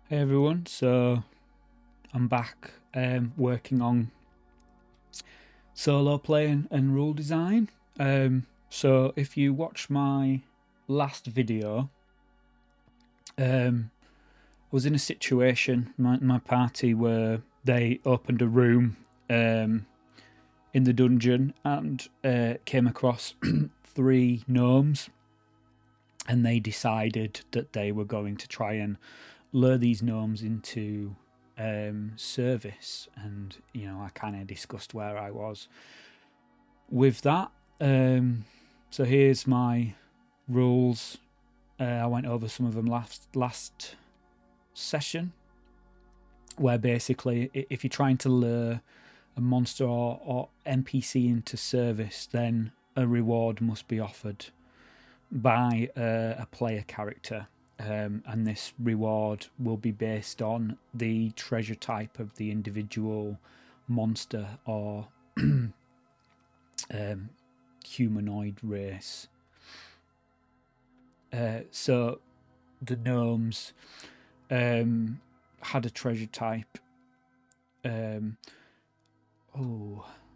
Hey everyone, so I'm back working on solo playing and rule design. So if you watch my last video, I was in a situation, my party, where they opened a room in the dungeon and came across three gnomes, and they decided that they were going to try and lure these gnomes into service. And I kind of discussed where I was with that. So here's my rules. I went over some of them last session, where basically if you're trying to lure a monster or NPC into service, then a reward must be offered by a player character. And this reward will be based on the treasure type of the individual monster or humanoid race. So the gnomes had a treasure type.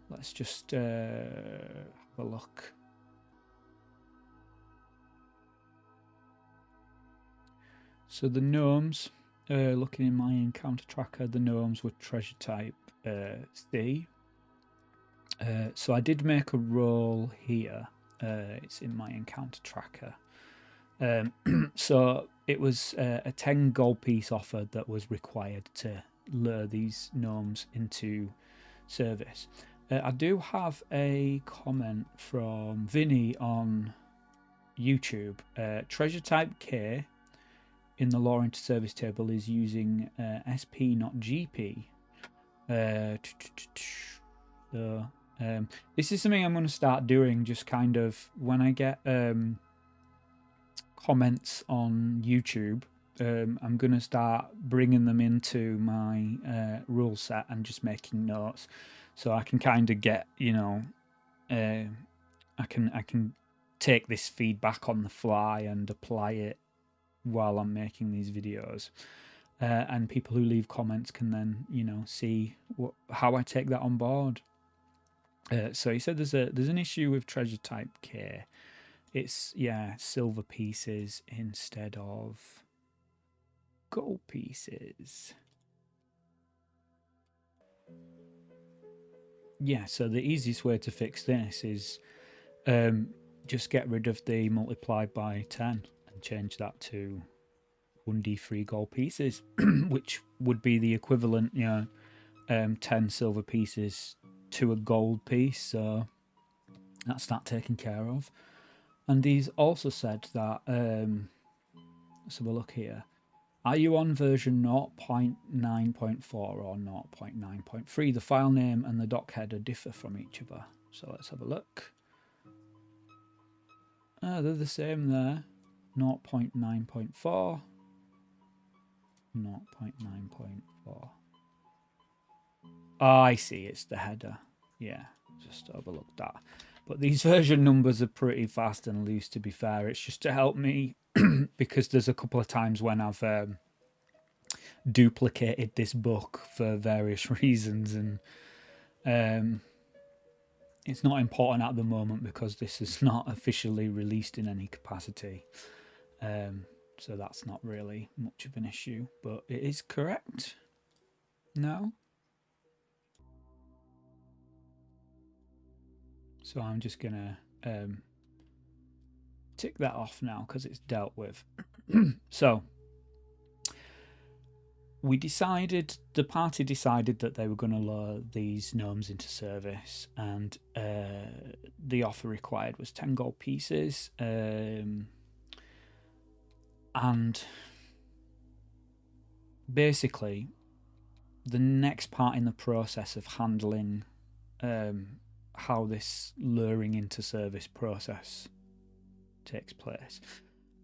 Let's just have a look. So the gnomes, looking in my encounter tracker, the gnomes were treasure type C. So I did make a roll here. It's in my encounter tracker. So it was a 10 gold piece offer that was required to lure these gnomes into service. I do have a comment from Vinny on YouTube. Treasure type K in the lore into service table is using SP, not GP. So this is something I'm going to start doing, just kind of when I get comments on YouTube. I'm going to start bringing them into my rule set and just making notes, so I can kind of get, I can take this feedback on the fly and apply it while I'm making these videos. And people who leave comments can then, see how I take that on board. So he said there's an issue with treasure type K. It's silver pieces instead of gold pieces. Yeah, so the easiest way to fix this is just get rid of the multiplied by 10 and change that to 1d3 gold pieces, which would be the equivalent, 10 silver pieces to a gold piece. So that's that taken care of. And these also said that, let's have a look here. Are you on version 0.9.4 or 0.9.3? The file name and the doc header differ from each other. So let's have a look. They're the same there. 0.9.4. 0.9.4. Oh, I see. It's the header. Yeah, just overlooked that. But these version numbers are pretty fast and loose, to be fair. It's just to help me because there's a couple of times when I've duplicated this book for various reasons, and it's not important at the moment because this is not officially released in any capacity. So that's not really much of an issue, but it is correct now. So I'm just gonna tick that off now because it's dealt with. So the party decided that they were going to lure these gnomes into service, and the offer required was 10 gold pieces. And basically, the next part in the process of handling how this luring into service process takes place.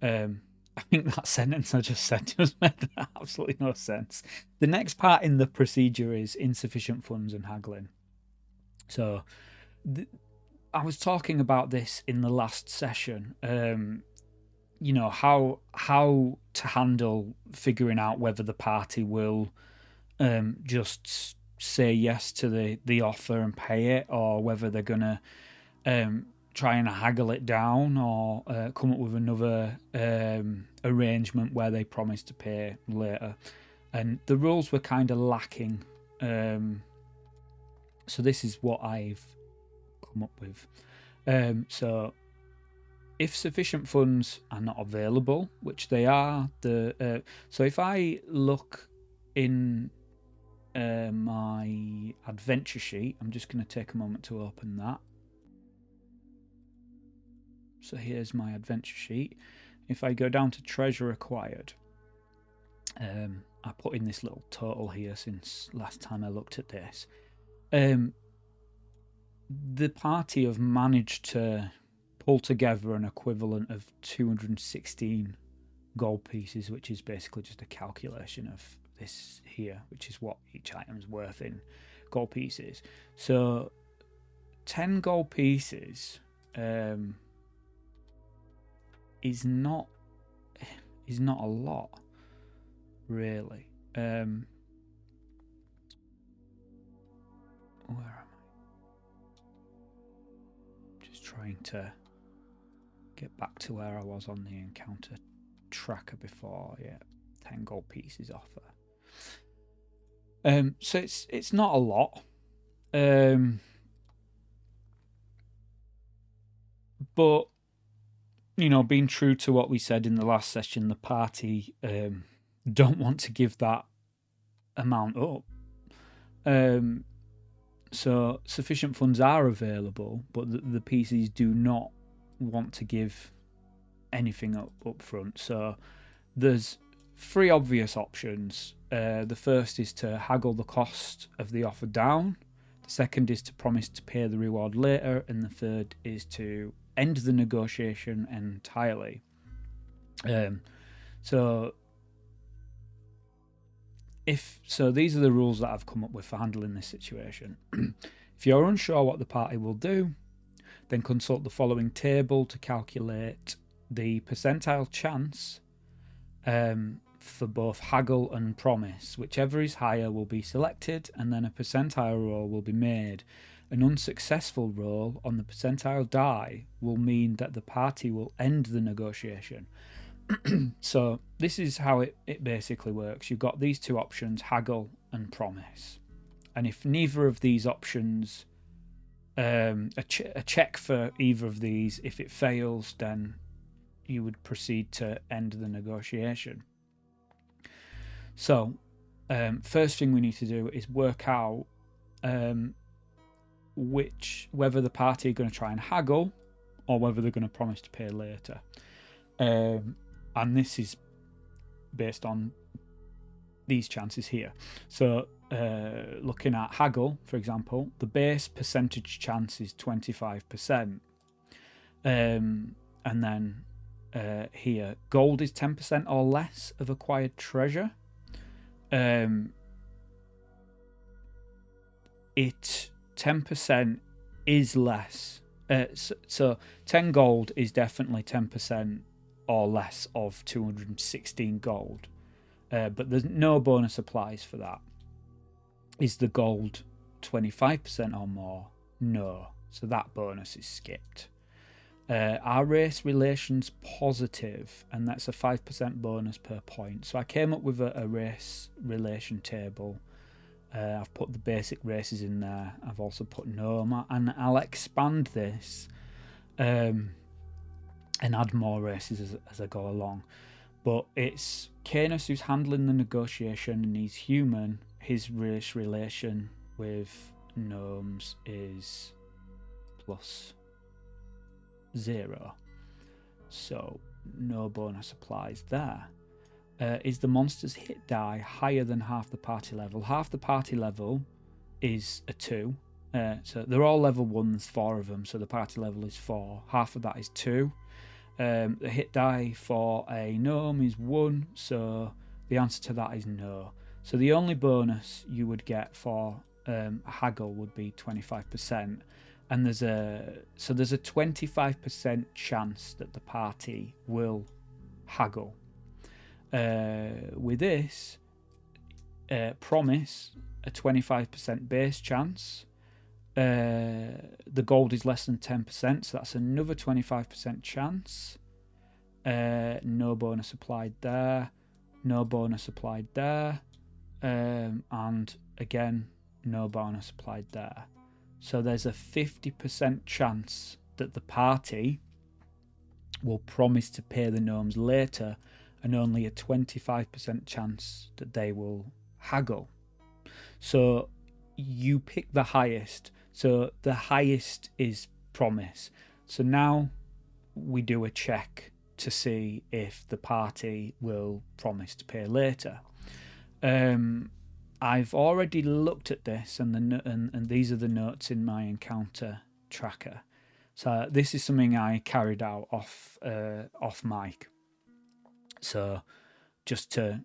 I think that sentence I just said just made absolutely no sense. The next part in the procedure is insufficient funds and haggling. So I was talking about this in the last session. you know, how to handle figuring out whether the party will just say yes to the offer and pay it, or whether they're gonna try and haggle it down, or come up with another arrangement where they promise to pay later. And the rules were kind of lacking. So this is what I've come up with. So if sufficient funds are not available, which they are, so if I look in my adventure sheet, I'm just going to take a moment to open that. So here's my adventure sheet. If I go down to treasure acquired, I put in this little total here since last time I looked at this. The party have managed to pull together an equivalent of 216 gold pieces, which is basically just a calculation of this here, which is what each item's worth in gold pieces. So 10 gold pieces is not a lot, really. Where am I? Just trying to get back to where I was on the encounter tracker before. Yeah, 10 gold pieces offer. So it's not a lot. But you know, being true to what we said in the last session, the party don't want to give that amount up. So sufficient funds are available, but the PCs do not want to give anything up front. So there's 3 obvious options. The first is to haggle the cost of the offer down. The second is to promise to pay the reward later, and the third is to end the negotiation entirely. So these are the rules that I've come up with for handling this situation. If you're unsure what the party will do, then consult the following table to calculate the percentile chance for both haggle and promise. Whichever is higher will be selected, and then a percentile roll will be made. An unsuccessful roll on the percentile die will mean that the party will end the negotiation. So this is how it basically works. You've got these 2 options, haggle and promise. And if neither of these options, a check for either of these, if it fails, then you would proceed to end the negotiation. So first thing we need to do is work out whether the party are going to try and haggle or whether they're going to promise to pay later. And this is based on these chances here. So looking at haggle, for example, the base percentage chance is 25%. And then here, gold is 10% or less of acquired treasure. 10% is less. So 10 gold is definitely 10% or less of 216 gold. But there's no bonus applies for that. Is the gold 25% or more? No. So that bonus is skipped. Our race relation's positive, and that's a 5% bonus per point. So I came up with a race relation table. I've put the basic races in there. I've also put Noma, and I'll expand this and add more races as I go along. But it's Canis who's handling the negotiation, and he's human. His race relation with gnomes is +0. So no bonus applies there. Is the monster's hit die higher than half the party level? Half the party level is a 2. So they're all level 1s, 4 of them. So the party level is 4. Half of that is 2. The hit die for a gnome is 1. So the answer to that is no. So the only bonus you would get for a haggle would be 25%. And there's a 25% chance that the party will haggle. With this, promise a 25% base chance. The gold is less than 10%, so that's another 25% chance. No bonus applied there. No bonus applied there. And again, no bonus applied there. So there's a 50% chance that the party will promise to pay the gnomes later, and only a 25% chance that they will haggle. So you pick the highest. So the highest is promise. So now we do a check to see if the party will promise to pay later. I've already looked at this, and these are the notes in my encounter tracker. So this is something I carried out off mic. So just to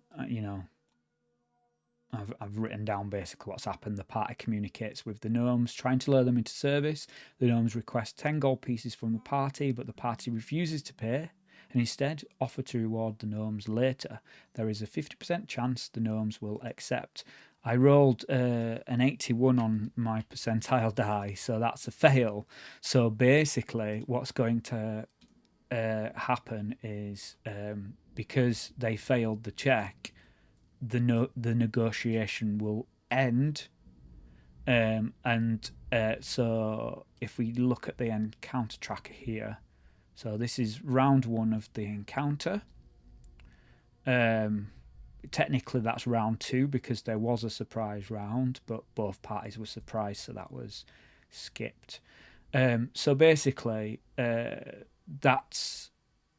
I've written down basically what's happened. The party communicates with the gnomes, trying to lure them into service. The gnomes request 10 gold pieces from the party, but the party refuses to pay and instead offer to reward the gnomes later. There is a 50% chance the gnomes will accept. I rolled an 81 on my percentile die, so that's a fail. So basically what's going to happen is because they failed the check, the negotiation will end. So if we look at the encounter tracker here, so this is round 1 of the encounter. Technically that's round 2 because there was a surprise round, but both parties were surprised, so that was skipped. So basically that's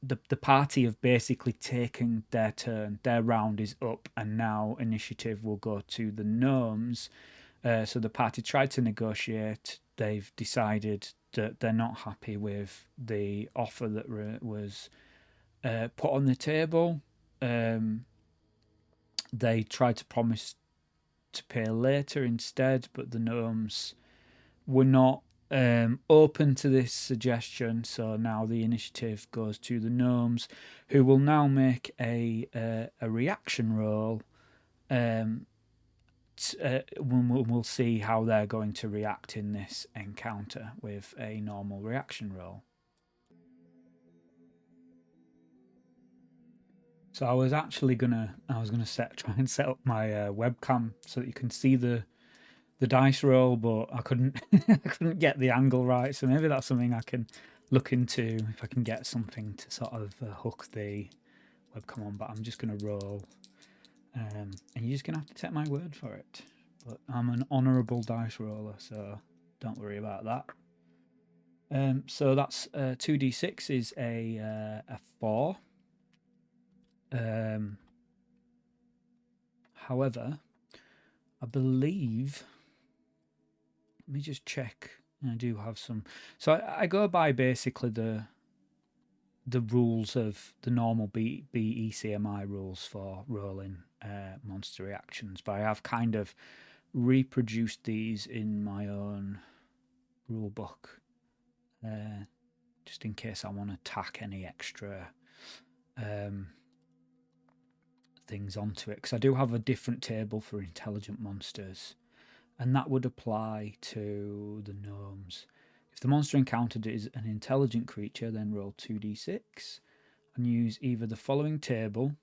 the party have basically taken their turn. Their round is up, and now initiative will go to the gnomes. So the party tried to negotiate. They've decided that they're not happy with the offer that was put on the table. They tried to promise to pay later instead, but the gnomes were not open to this suggestion. So now the initiative goes to the gnomes, who will now make a reaction roll. We'll see how they're going to react in this encounter with a normal reaction roll. So I was gonna try and set up my webcam so that you can see the dice roll, but I couldn't I couldn't get the angle right. So maybe that's something I can look into if I can get something to sort of hook the webcam on. But I'm just gonna roll, and you're just gonna have to take my word for it. But I'm an honourable dice roller, so don't worry about that. So that's 2d6 is a 4. However, I believe. Let me just check. I do have some. So I go by basically the rules of the normal BECMI rules for rolling monster reactions, but I have kind of reproduced these in my own rule book, just in case I want to tack any extra things onto it, because I do have a different table for intelligent monsters, and that would apply to the gnomes. If the monster encountered is an intelligent creature, then roll 2d6 and use either the following table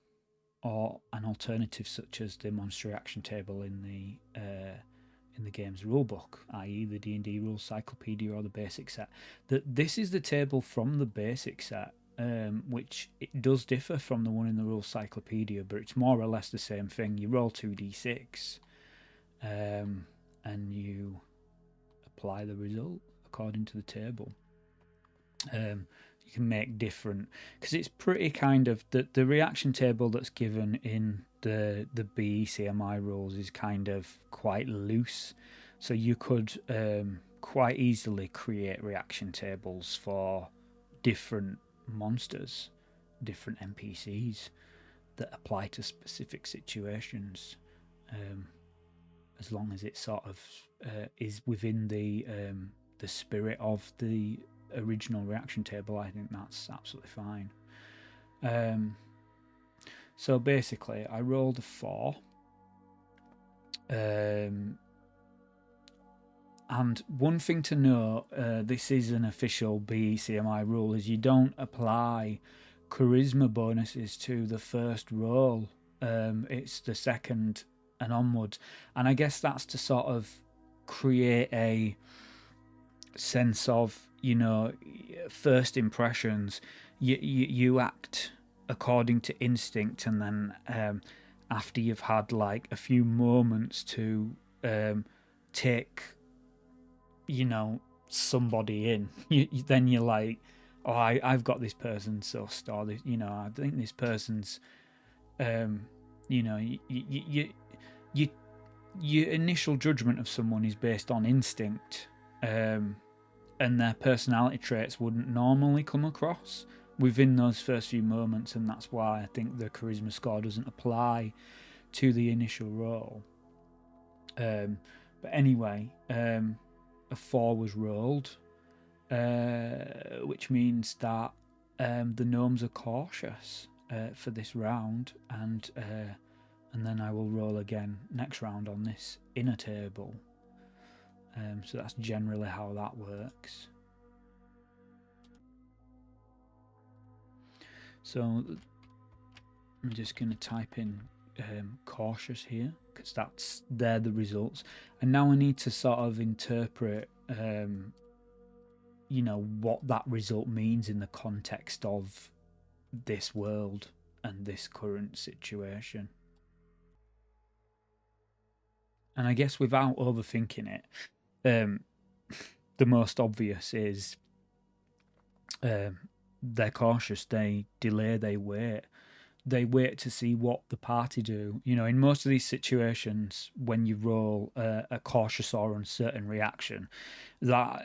or an alternative such as the monster reaction table in the game's rulebook, i.e. the D&D rules cyclopedia or the basic set. This is the table from the basic set, which it does differ from the one in the rules cyclopedia, but it's more or less the same thing. You roll 2d6 and you apply the result according to the table. You can make different, because it's pretty kind of the reaction table that's given in the BECMI rules is kind of quite loose, so you could quite easily create reaction tables for different monsters, different NPCs that apply to specific situations, as long as it sort of is within the spirit of the original reaction table. I think that's absolutely fine. So basically, I rolled a 4. And one thing to note, this is an official BECMI rule, is you don't apply charisma bonuses to the first roll. It's the second and onwards. And I guess that's to sort of create a sense of, first impressions. You act according to instinct, and then after you've had like a few moments to take somebody in, then you're like, oh, I've got this person sussed, or this, I think this person's you your initial judgment of someone is based on instinct, and their personality traits wouldn't normally come across within those first few moments, and that's why I think the charisma score doesn't apply to the initial roll. But anyway, a 4 was rolled, which means that the gnomes are cautious for this round, and then I will roll again next round on this inner table. So that's generally how that works. So I'm just going to type in cautious here, because they're the results. And now I need to sort of interpret what that result means in the context of this world and this current situation. And I guess without overthinking it, the most obvious is they're cautious, they delay, they wait. They wait to see what the party do. In most of these situations, when you roll a cautious or uncertain reaction, that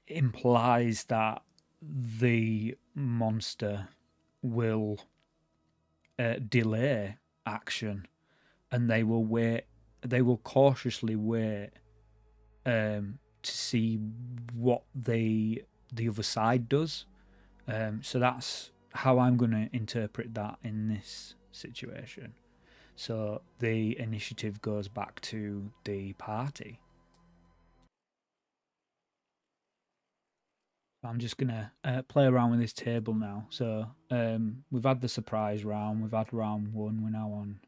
implies that the monster will delay action, and they will wait. They will cautiously wait to see what the other side does. So that's how I'm going to interpret that in this situation. So the initiative goes back to the party. I'm just going to play around with this table now. So we've had the surprise round, we've had round 1, we're now on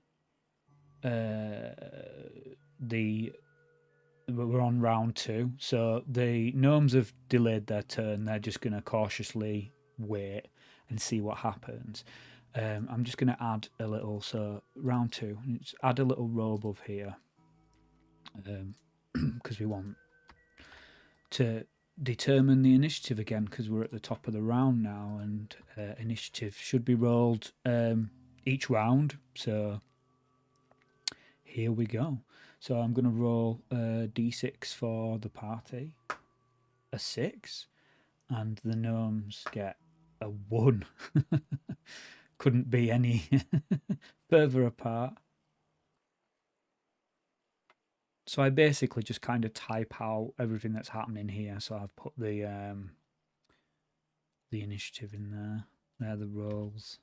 we're on round 2. So the gnomes have delayed their turn. They're just going to cautiously wait and see what happens. I'm just going to add a little, so round 2, add a little row above here, because we want to determine the initiative again, because we're at the top of the round now, and initiative should be rolled each round. So here we go. So I'm going to roll a d6 for the party, a 6, and the gnomes get a 1. Couldn't be any further apart. So I basically just kind of type out everything that's happening here. So I've put the initiative in there. They're the rolls,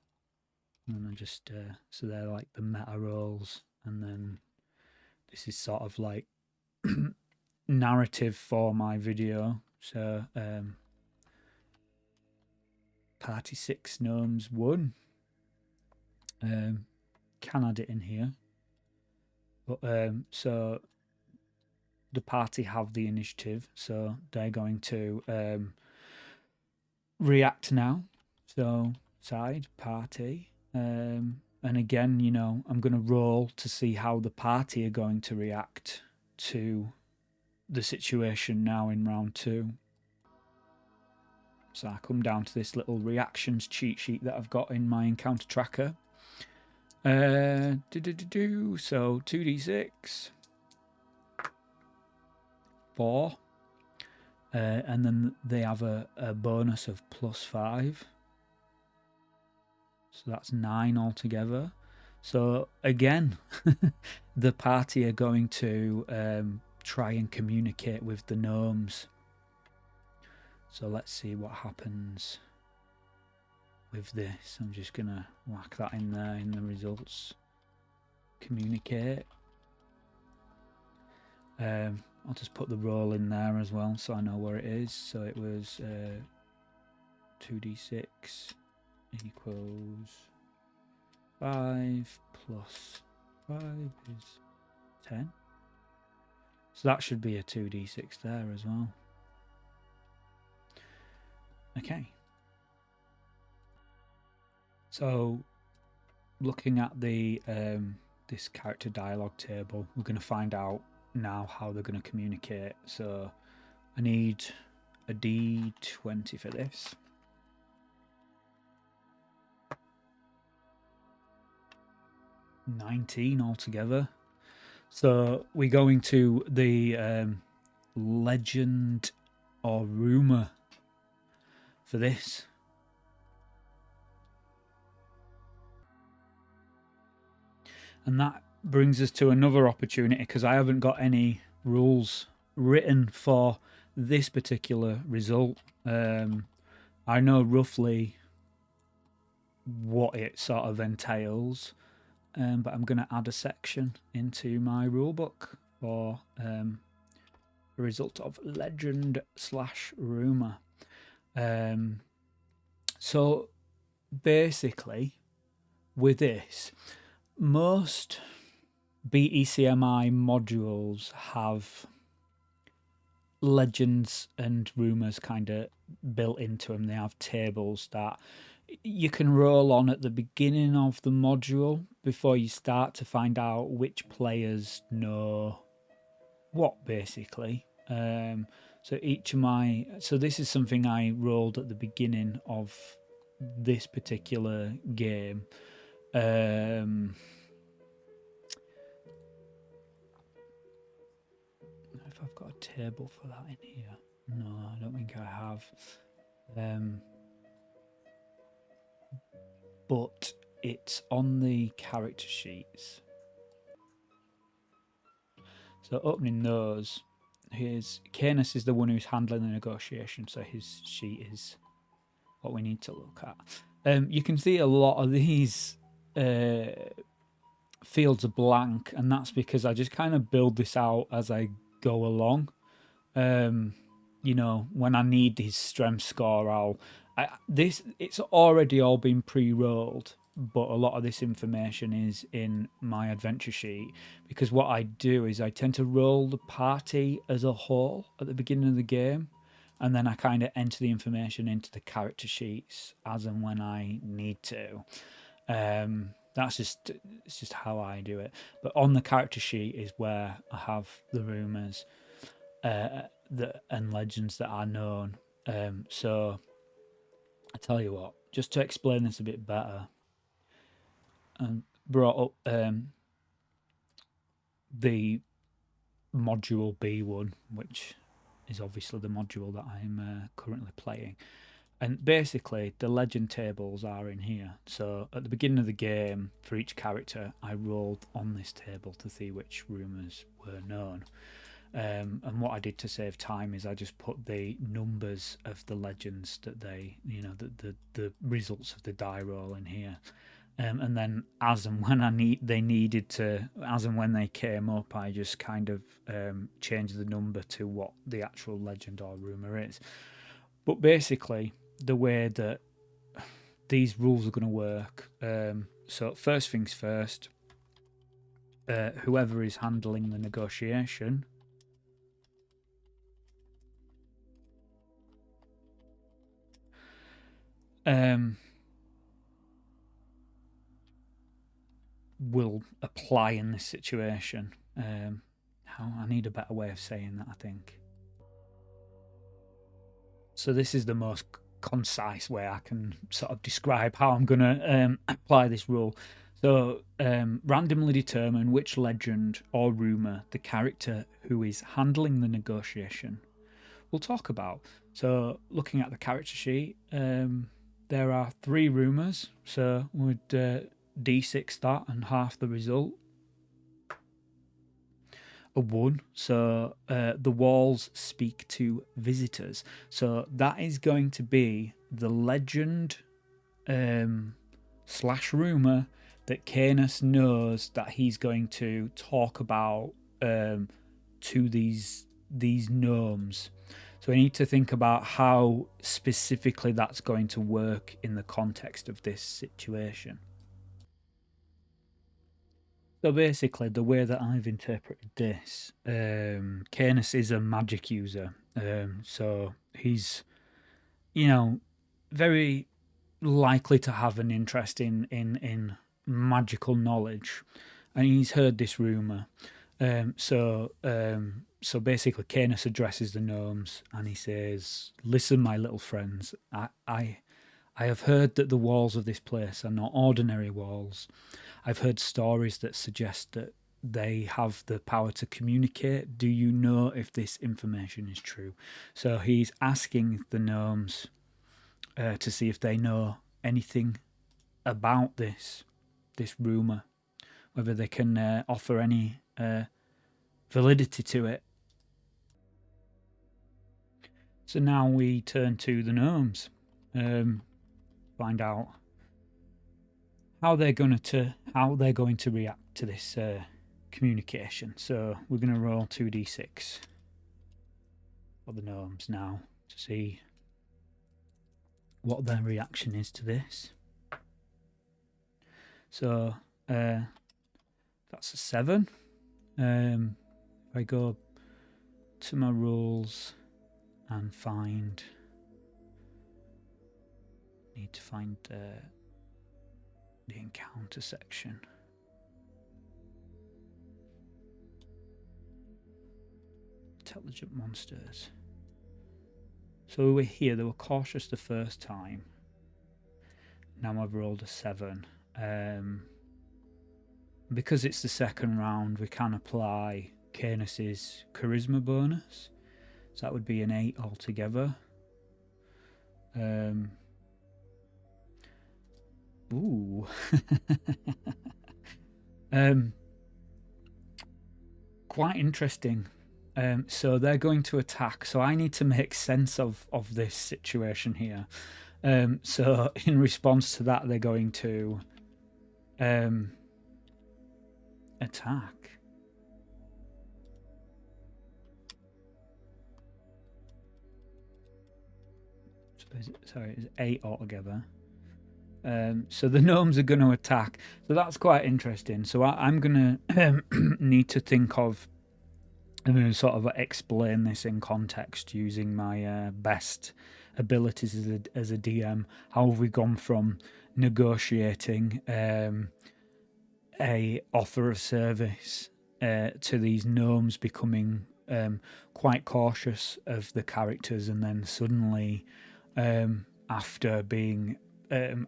and I just so they're like the meta rolls, and then this is sort of like narrative for my video. So party 6 gnomes 1. Can add it in here, but so the party have the initiative, so they're going to react now. So side party, and again, I'm going to roll to see how the party are going to react to the situation now in round 2. So I come down to this little reactions cheat sheet that I've got in my encounter tracker. So 2d6, 4, and then they have a bonus of +5. So that's 9 altogether. So again, the party are going to try and communicate with the gnomes. So let's see what happens. with this. I'm just going to whack that in there in the results. Communicate. I'll just put the roll in there as well so I know where it is. So it was 2d6 equals 5 plus 5 is 10. So that should be a 2d6 there as well. Okay. So looking at the this character dialogue table, we're going to find out now how they're going to communicate. So I need a d20 for this. $19 altogether. So we're going to the legend or rumor for this. And that brings us to another opportunity, because I haven't got any rules written for this particular result. I know roughly what it sort of entails, but I'm going to add a section into my rulebook for a result of legend/rumor. So basically, with this, most BECMI modules have legends and rumors kind of built into them. They have tables that you can roll on at the beginning of the module before you start to find out which players know what, basically. So this is something I rolled at the beginning of this particular game. If I've got a table for that in here. No, I don't think I have. But it's on the character sheets. So opening those, Canis is the one who's handling the negotiation, so his sheet is what we need to look at. You can see a lot of these fields are blank, and that's because I just kind of build this out as I go along. You know, when I need his strength score, it's already all been pre-rolled, but a lot of this information is in my adventure sheet, because what I do is I tend to roll the party as a whole at the beginning of the game, and then I kind of enter the information into the character sheets as and when I need to. It's just how I do it. But on the character sheet is where I have the rumors and legends that are known. So I tell you what, just to explain this a bit better, and brought up the module B1, which is obviously the module that I'm currently playing. And basically, the legend tables are in here. So at the beginning of the game, for each character, I rolled on this table to see which rumours were known. And what I did to save time is I just put the numbers of the legends that they, the results of the die roll in here. And then as and when as and when they came up, I just kind of changed the number to what the actual legend or rumour is. But basically, the way that these rules are going to work, so first things first, whoever is handling the negotiation will apply in this situation. I need a better way of saying that, I think. So this is the most concise way I can sort of describe how I'm going to apply this rule. So randomly determine which legend or rumour the character who is handling the negotiation will talk about. So looking at the character sheet, there are 3 rumours. So we'd D6 that and half the result. A 1. So the walls speak to visitors. So that is going to be the legend slash rumor that Canis knows that he's going to talk about to these gnomes. So we need to think about how specifically that's going to work in the context of this situation. So basically, the way that I've interpreted this, Canis is a magic user. So he's, very likely to have an interest in magical knowledge, and he's heard this rumor. So basically, Canis addresses the gnomes and he says, "Listen, my little friends, I have heard that the walls of this place are not ordinary walls. I've heard stories that suggest that they have the power to communicate. Do you know if this information is true?" So he's asking the gnomes to see if they know anything about this rumor, whether they can offer any validity to it. So now we turn to the gnomes, find out how they're going to react to this communication. So we're going to roll 2d6 for the gnomes now to see what their reaction is to this. So that's a 7. If I go to my rules and need to find the encounter section. Intelligent monsters. So we were here, they were cautious the first time. Now I've rolled a 7. Because it's the second round, we can apply Canis's charisma bonus. So that would be an 8 altogether. Ooh. Quite interesting. So they're going to attack. So I need to make sense of this situation here. So in response to that, they're going to attack. It's 8 altogether. So the gnomes are going to attack. So that's quite interesting. So I'm going to need to think of, I'm going to sort of explain this in context using my best abilities as a DM. How have we gone from negotiating a offer of service to these gnomes becoming quite cautious of the characters, and then suddenly, after being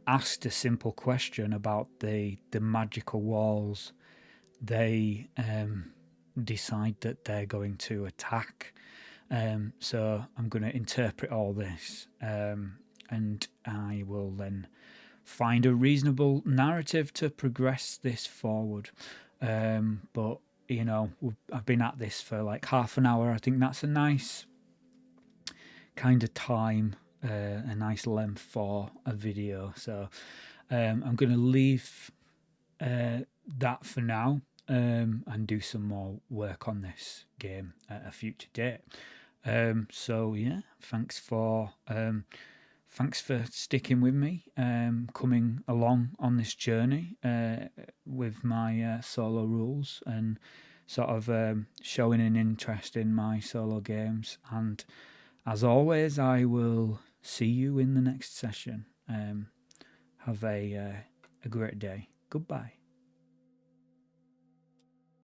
asked a simple question about the magical walls, they decide that they're going to attack. So I'm going to interpret all this, and I will then find a reasonable narrative to progress this forward. But I've been at this for like half an hour. I think that's a nice kind of time, a nice length for a video. So I'm going to leave that for now, and do some more work on this game at a future date. So yeah, thanks for sticking with me, coming along on this journey with my solo rules, and sort of showing an interest in my solo games. And as always, I will see you in the next session. Have a great day. Goodbye.